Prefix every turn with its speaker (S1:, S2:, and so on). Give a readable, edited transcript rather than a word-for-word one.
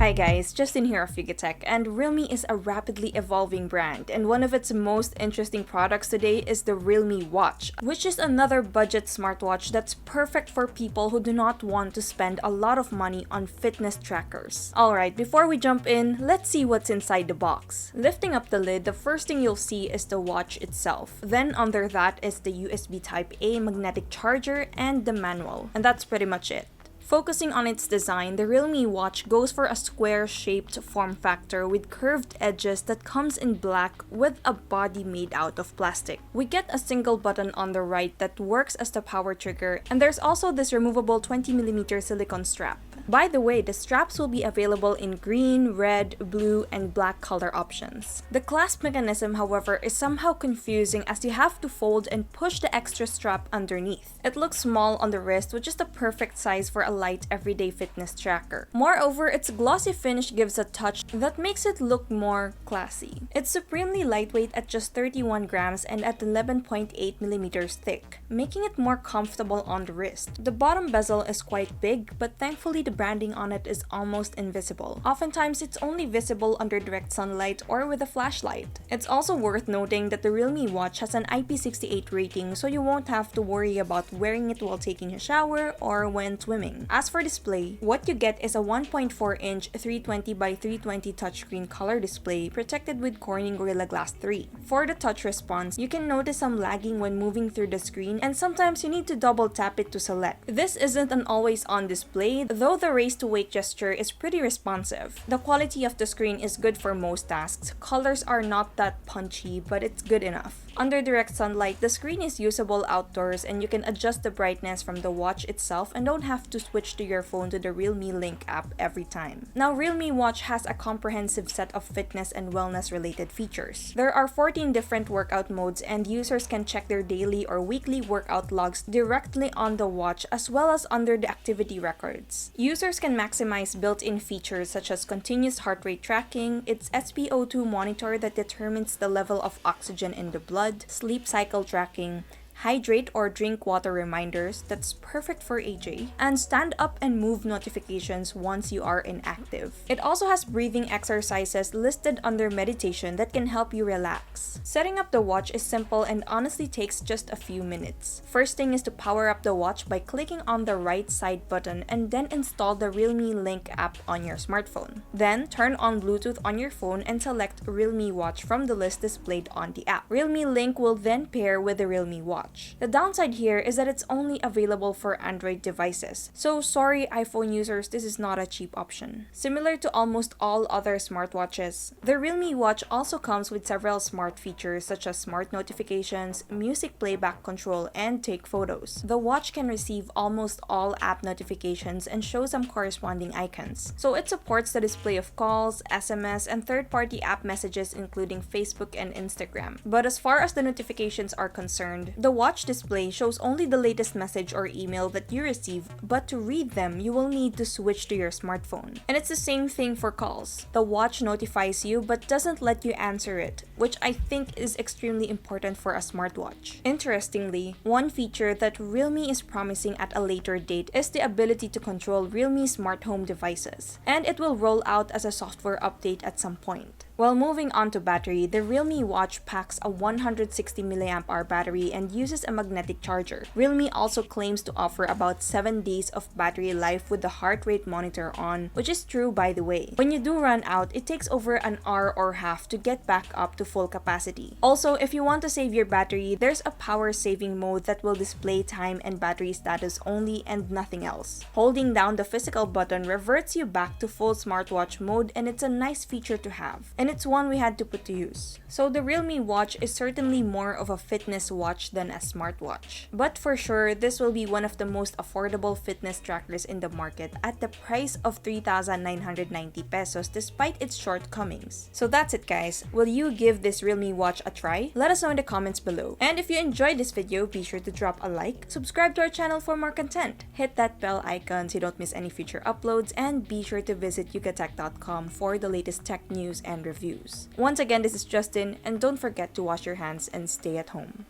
S1: Hi guys, Justin here of Yugatech, and Realme is a rapidly evolving brand, and one of its most interesting products today is the Realme Watch, which is another budget smartwatch that's perfect for people who do not want to spend a lot of money on fitness trackers. Alright, before we jump in, let's see what's inside the box. Lifting up the lid, the first thing you'll see is the watch itself. Then under that is the USB Type-A magnetic charger and the manual, and that's pretty much it. Focusing on its design, the Realme watch goes for a square-shaped form factor with curved edges that comes in black with a body made out of plastic. We get a single button on the right that works as the power trigger, and there's also this removable 20mm silicone strap. By the way, the straps will be available in green, red, blue, and black color options. The clasp mechanism, however, is somehow confusing as you have to fold and push the extra strap underneath. It looks small on the wrist, which is the perfect size for a light everyday fitness tracker. Moreover, its glossy finish gives a touch that makes it look more classy. It's supremely lightweight at just 31 grams and at 11.8mm thick, making it more comfortable on the wrist. The bottom bezel is quite big, but thankfully the branding on it is almost invisible. Oftentimes, it's only visible under direct sunlight or with a flashlight. It's also worth noting that the Realme watch has an IP68 rating, so you won't have to worry about wearing it while taking a shower or when swimming. As for display, what you get is a 1.4-inch 320 by 320 touchscreen color display protected with Corning Gorilla Glass 3. For the touch response, you can notice some lagging when moving through the screen, and sometimes you need to double tap it to select. This isn't an always-on display, though the raise to wake gesture is pretty responsive. The quality of the screen is good for most tasks. Colors are not that punchy, but it's good enough. Under direct sunlight, the screen is usable outdoors and you can adjust the brightness from the watch itself and don't have to switch to your phone to the Realme Link app every time. Now, Realme Watch has a comprehensive set of fitness and wellness related features. There are 14 different workout modes and users can check their daily or weekly workout logs directly on the watch as well as under the activity records. Users can maximize built-in features such as continuous heart rate tracking, its SpO2 monitor that determines the level of oxygen in the blood, sleep cycle tracking, hydrate or drink water reminders, that's perfect for AJ, and stand up and move notifications once you are inactive. It also has breathing exercises listed under meditation that can help you relax. Setting up the watch is simple and honestly takes just a few minutes. First thing is to power up the watch by clicking on the right side button and then install the Realme Link app on your smartphone. Then turn on Bluetooth on your phone and select Realme Watch from the list displayed on the app. Realme Link will then pair with the Realme Watch. The downside here is that it's only available for Android devices, so sorry iPhone users, this is not a cheap option. Similar to almost all other smartwatches, the Realme Watch also comes with several smart features such as smart notifications, music playback control, and take photos. The watch can receive almost all app notifications and show some corresponding icons, so it supports the display of calls, SMS, and third-party app messages including Facebook and Instagram. But as far as the notifications are concerned, the watch display shows only the latest message or email that you receive, but to read them, you will need to switch to your smartphone. And it's the same thing for calls. The watch notifies you but doesn't let you answer it, which I think is extremely important for a smartwatch. Interestingly, one feature that Realme is promising at a later date is the ability to control Realme smart home devices, and it will roll out as a software update at some point. While moving on to battery, the Realme watch packs a 160 mAh battery and uses a magnetic charger. Realme also claims to offer about 7 days of battery life with the heart rate monitor on, which is true by the way. When you do run out, it takes over an hour or half to get back up to full capacity. Also, if you want to save your battery, there's a power saving mode that will display time and battery status only and nothing else. Holding down the physical button reverts you back to full smartwatch mode, and it's a nice feature to have. And it's one we had to put to use. So the Realme watch is certainly more of a fitness watch than a smartwatch. But for sure, this will be one of the most affordable fitness trackers in the market at the price of 3,990 pesos despite its shortcomings. So that's it guys. Will you give this Realme watch a try? Let us know in the comments below. And if you enjoyed this video, be sure to drop a like, subscribe to our channel for more content, hit that bell icon so you don't miss any future uploads, and be sure to visit yugatech.com for the latest tech news and reviews. Once again, this is Justin, and don't forget to wash your hands and stay at home.